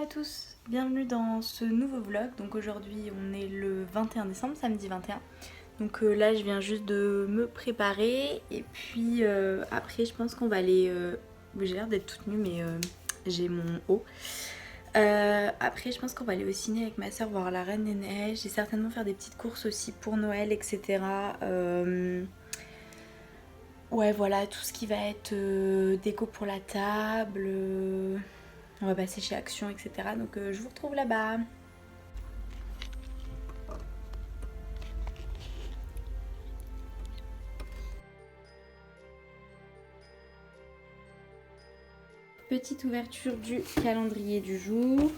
à tous, bienvenue dans ce nouveau vlog. Donc aujourd'hui on est le 21 décembre, samedi 21. Donc là je viens juste de me préparer et puis après je pense qu'on va aller... j'ai l'air d'être toute nue mais j'ai mon haut. Après je pense qu'on va aller au ciné avec ma soeur voir la Reine des Neiges et certainement faire des petites courses aussi pour Noël, etc. Ouais voilà, tout ce qui va être déco pour la table... on va passer chez Action, etc. Donc je vous retrouve là-bas. Petite ouverture du calendrier du jour.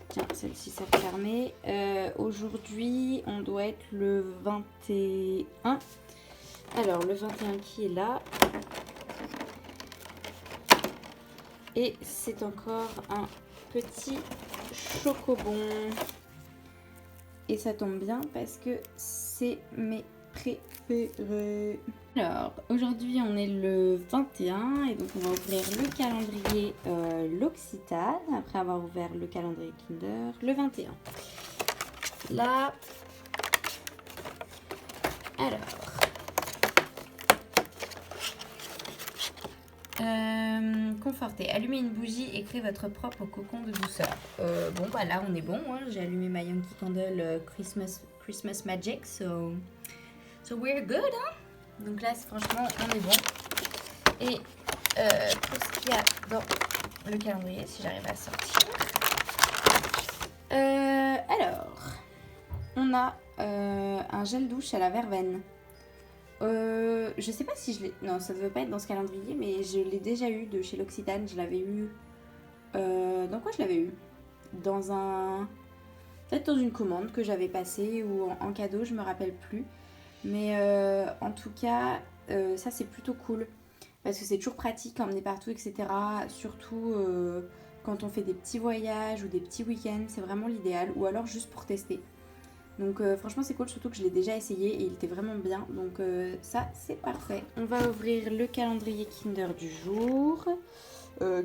Tiens, celle-ci s'est refermée. Aujourd'hui, on doit être le 21. Alors, le 21 qui est là. Et c'est encore un petit chocobon. Et ça tombe bien parce que c'est mes préférés. Alors, aujourd'hui on est le 21 et donc on va ouvrir le calendrier L'Occitane après avoir ouvert le calendrier Kinder le 21. Là, alors, confortez, allumez une bougie et créez votre propre cocon de douceur. Bon bah là on est bon, hein. J'ai allumé ma Yankee Candle Christmas Magic, so we're good, hein. Donc là, franchement, on est bon. Et pour ce qu'il y a dans le calendrier, si j'arrive à sortir. Alors, on a un gel douche à la verveine. Je sais pas si je l'ai... Non, ça ne devait pas être dans ce calendrier, mais je l'ai déjà eu de chez L'Occitane. Je l'avais eu... Dans quoi je l'avais eu? Dans un... Peut-être dans une commande que j'avais passée ou en cadeau, je me rappelle plus. Mais en tout cas, ça c'est plutôt cool parce que c'est toujours pratique à emmener partout, etc. Surtout quand on fait des petits voyages ou des petits week-ends, c'est vraiment l'idéal. Ou alors juste pour tester. Donc franchement c'est cool, surtout que je l'ai déjà essayé et il était vraiment bien. Donc ça c'est parfait. On va ouvrir le calendrier Kinder du jour.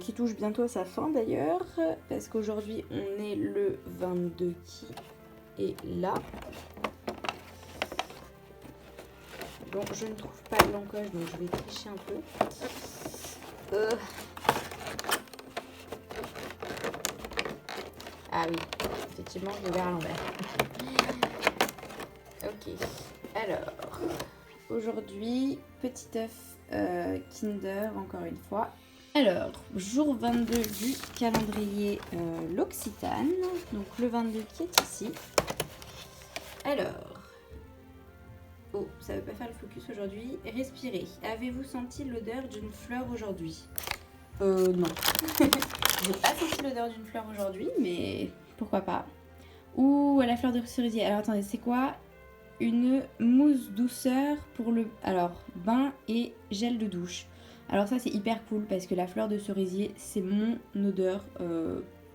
Qui touche bientôt à sa fin d'ailleurs. Parce qu'aujourd'hui on est le 22 qui est là. Bon, je ne trouve pas l'encoche, donc je vais tricher un peu. Ah oui, effectivement, je vais à l'envers. Ok, alors, aujourd'hui, petit œuf Kinder, encore une fois. Alors, jour 22 du calendrier L'Occitane, donc le 22 qui est ici. Alors... Oh, ça ne veut pas faire le focus aujourd'hui. Respirez. Avez-vous senti l'odeur d'une fleur aujourd'hui? Non. J'ai pas senti l'odeur d'une fleur aujourd'hui, mais pourquoi pas. Ou à la fleur de cerisier. Alors attendez, c'est quoi? Une mousse douceur pour le... Alors, bain et gel de douche. Alors ça, c'est hyper cool parce que la fleur de cerisier, c'est mon odeur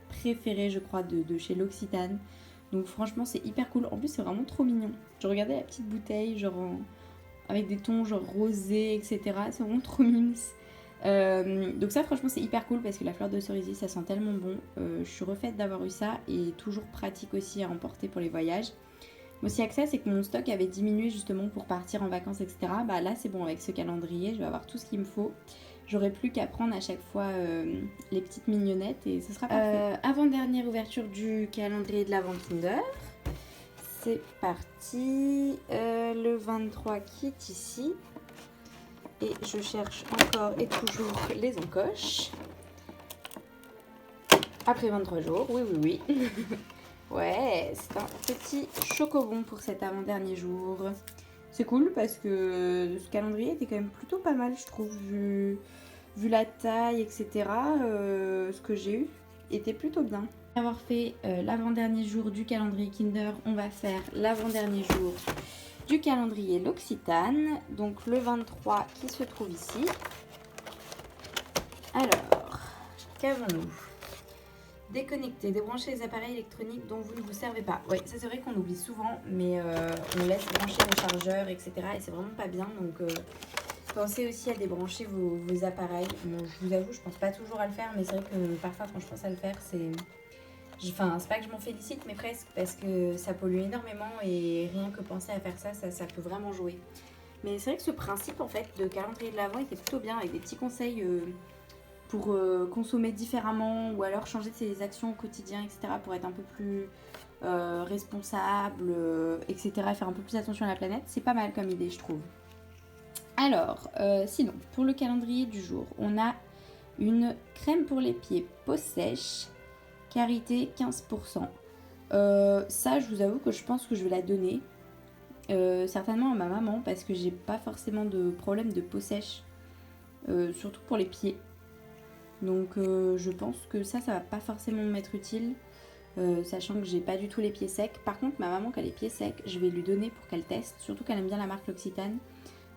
préférée, je crois, de chez L'Occitane. Donc franchement c'est hyper cool, en plus c'est vraiment trop mignon. Je regardais la petite bouteille genre avec des tons genre rosés, etc. C'est vraiment trop mimes. Donc ça franchement c'est hyper cool parce que la fleur de cerisier ça sent tellement bon. Je suis refaite d'avoir eu ça et toujours pratique aussi à emporter pour les voyages. Mais aussi avec ça c'est que mon stock avait diminué justement pour partir en vacances, etc. Bah là c'est bon, avec ce calendrier je vais avoir tout ce qu'il me faut. J'aurai plus qu'à prendre à chaque fois les petites mignonnettes et ce sera parfait. Avant-dernière ouverture du calendrier de l'Avent Kinder. C'est parti. Le 23 qui est ici. Et je cherche encore et toujours les encoches. Après 23 jours, oui. Ouais, c'est un petit chocobon pour cet avant-dernier jour. C'est cool parce que ce calendrier était quand même plutôt pas mal, je trouve, vu la taille, etc. Ce que j'ai eu était plutôt bien. Après avoir fait l'avant-dernier jour du calendrier Kinder, on va faire l'avant-dernier jour du calendrier L'Occitane. Donc le 23 qui se trouve ici. Alors, qu'avons-nous? Déconnecter, débrancher les appareils électroniques dont vous ne vous servez pas. Oui, ça c'est vrai qu'on oublie souvent, mais on laisse brancher nos chargeurs, etc. Et c'est vraiment pas bien, donc pensez aussi à débrancher vos appareils. Bon, je vous avoue, je pense pas toujours à le faire, mais c'est vrai que parfois quand je pense à le faire, Enfin, c'est pas que je m'en félicite, mais presque, parce que ça pollue énormément et rien que penser à faire ça, ça peut vraiment jouer. Mais c'est vrai que ce principe en fait de calendrier de l'Avent était plutôt bien, avec des petits conseils pour consommer différemment ou alors changer ses actions au quotidien, etc. pour être un peu plus responsable, etc. faire un peu plus attention à la planète. C'est pas mal comme idée, je trouve. Alors, sinon, pour le calendrier du jour, on a une crème pour les pieds peau sèche, Karité 15%. Ça, je vous avoue que je pense que je vais la donner. Certainement à ma maman, parce que j'ai pas forcément de problème de peau sèche, surtout pour les pieds. Donc je pense que ça va pas forcément m'être utile, sachant que j'ai pas du tout les pieds secs. Par contre, ma maman qui a les pieds secs, je vais lui donner pour qu'elle teste, surtout qu'elle aime bien la marque L'Occitane.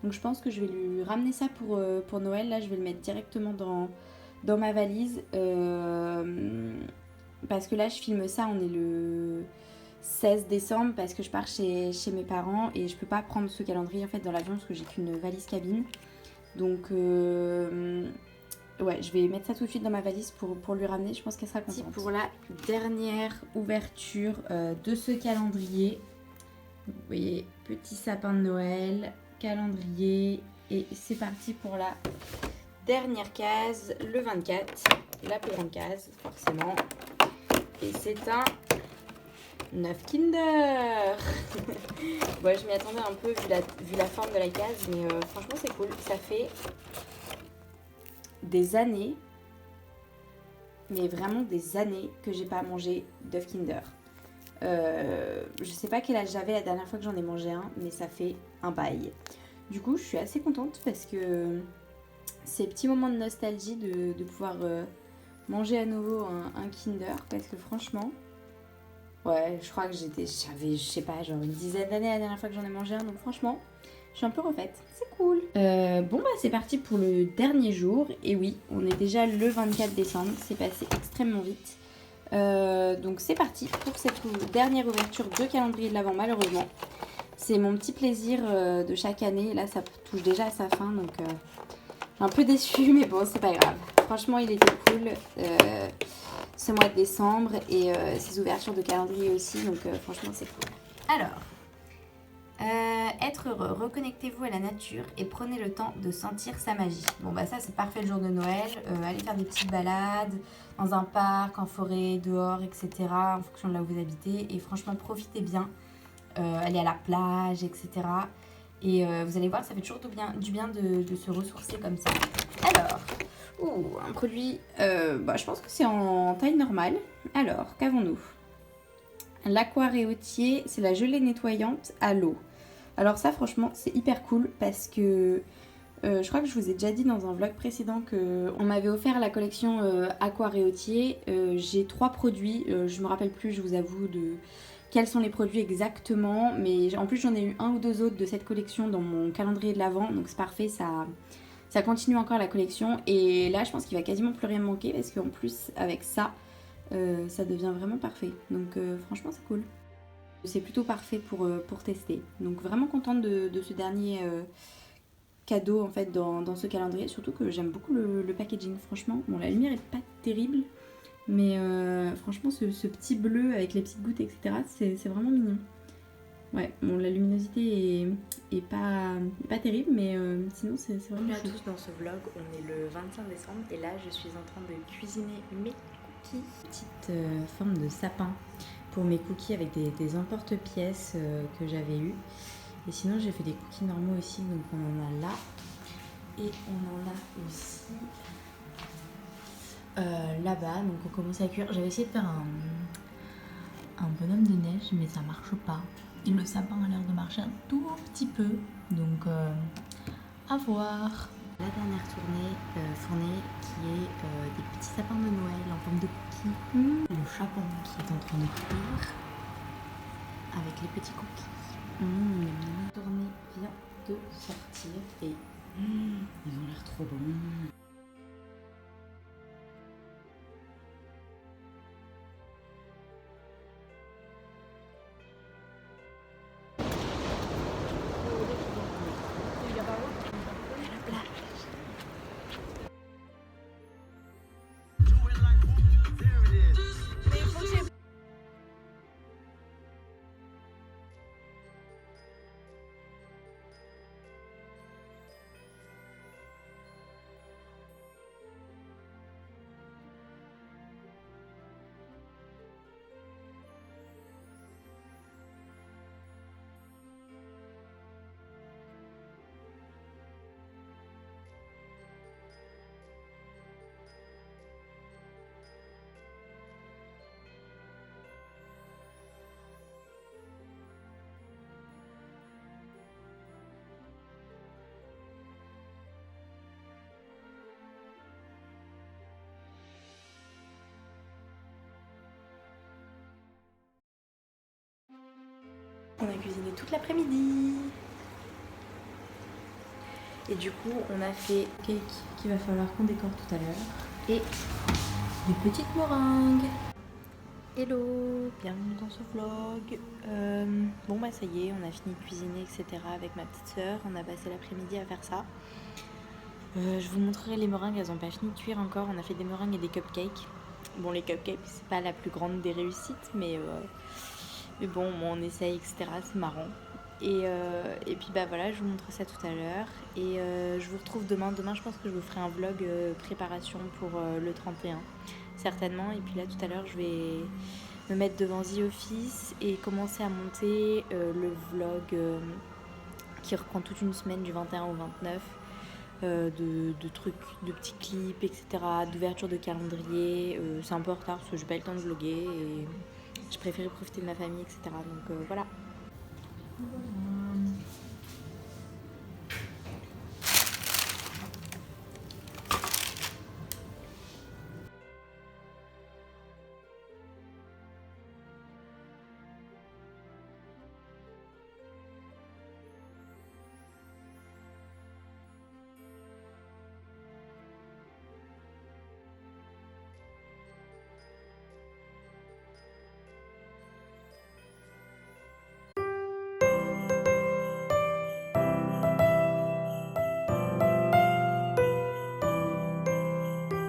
Donc je pense que je vais lui ramener ça pour Noël. Là, je vais le mettre directement dans ma valise. Parce que là, je filme ça, on est le 16 décembre parce que je pars chez mes parents et je peux pas prendre ce calendrier en fait dans l'avion parce que j'ai qu'une valise cabine. Donc ouais, je vais mettre ça tout de suite dans ma valise pour lui ramener. Je pense qu'elle sera contente. Pour la dernière ouverture de ce calendrier, vous voyez, petit sapin de Noël, calendrier, et c'est parti pour la dernière case, le 24, la plus grande case, forcément. Et c'est un 9 Kinder. Bon, je m'y attendais un peu vu la forme de la case, mais franchement c'est cool. Ça fait des années, mais vraiment des années que j'ai pas mangé d'œuf Kinder. Je sais pas quel âge j'avais la dernière fois que j'en ai mangé un, mais ça fait un bail. Du coup, je suis assez contente parce que ces petits moments de nostalgie de pouvoir manger à nouveau un Kinder, parce que franchement, ouais, je crois que j'avais, je sais pas, genre une dizaine d'années la dernière fois que j'en ai mangé un, donc franchement, je suis un peu refaite, c'est cool. Bon bah c'est parti pour le dernier jour, et oui, on est déjà le 24 décembre, c'est passé extrêmement vite. Donc c'est parti pour cette dernière ouverture de calendrier de l'Avent, malheureusement. C'est mon petit plaisir de chaque année, là ça touche déjà à sa fin, donc un peu déçue, mais bon, c'est pas grave. Franchement, il était cool ce mois de décembre et ces ouvertures de calendrier aussi, donc franchement, c'est cool. Alors, être heureux, reconnectez-vous à la nature et prenez le temps de sentir sa magie. Bon, bah ça, c'est parfait le jour de Noël. Allez faire des petites balades dans un parc, en forêt, dehors, etc. en fonction de là où vous habitez. Et franchement, profitez bien. Allez à la plage, etc. Et vous allez voir, ça fait toujours du bien de se ressourcer comme ça. Alors, un produit, je pense que c'est en taille normale. Alors, qu'avons-nous? L'Aqua Réautier, c'est la gelée nettoyante à l'eau. Alors ça, franchement, c'est hyper cool parce que je crois que je vous ai déjà dit dans un vlog précédent qu'on m'avait offert la collection Aqua Réautier. J'ai 3 produits, je me rappelle plus, je vous avoue, de quels sont les produits exactement, mais en plus j'en ai eu 1 ou 2 autres de cette collection dans mon calendrier de l'Avent, donc c'est parfait, ça continue encore la collection. Et là je pense qu'il va quasiment plus rien me manquer parce qu'en plus avec ça, ça devient vraiment parfait, donc franchement c'est cool. C'est plutôt parfait pour tester, donc vraiment contente de ce dernier cadeau en fait dans ce calendrier, surtout que j'aime beaucoup le packaging, franchement. Bon, la lumière est pas terrible, mais franchement ce petit bleu avec les petites gouttes, etc., c'est vraiment mignon. Ouais, bon, la luminosité est pas terrible, mais sinon c'est vraiment chouette. Bonjour à tous, dans ce vlog on est le 25 décembre et là je suis en train de cuisiner mes cookies. Petite forme de sapin pour mes cookies avec des emporte-pièces que j'avais eu. Et sinon j'ai fait des cookies normaux aussi, donc on en a là. Et on en a aussi là-bas, donc on commence à cuire. J'avais essayé de faire un bonhomme de neige, mais ça marche pas. Et le sapin a l'air de marcher un tout petit peu, donc à voir. La dernière fournée qui est des petits sapins de Noël en forme de cookies. Le chapon qui est en train de cuire avec les petits cookies. La tournée vient de sortir et ils ont l'air trop bons. qu'on a cuisiné toute l'après-midi. Et du coup, on a fait cake qu'il va falloir qu'on décore tout à l'heure. Et des petites meringues. Hello, bienvenue dans ce vlog. Bon bah ça y est, on a fini de cuisiner, etc. avec ma petite soeur. On a passé l'après-midi à faire ça. Je vous montrerai les meringues, elles n'ont pas fini de cuire encore. On a fait des meringues et des cupcakes. Bon, les cupcakes, c'est pas la plus grande des réussites, mais bon, on essaye, etc. C'est marrant. Et puis bah voilà, je vous montre ça tout à l'heure. Et je vous retrouve demain. Demain, je pense que je vous ferai un vlog préparation pour le 31, certainement. Et puis là, tout à l'heure, je vais me mettre devant The Office et commencer à monter le vlog qui reprend toute une semaine du 21 au 29. De trucs, de petits clips, etc., d'ouverture de calendrier. C'est un peu en retard parce que j'ai pas eu le temps de vlogger et je préférais profiter de ma famille, etc. Donc voilà.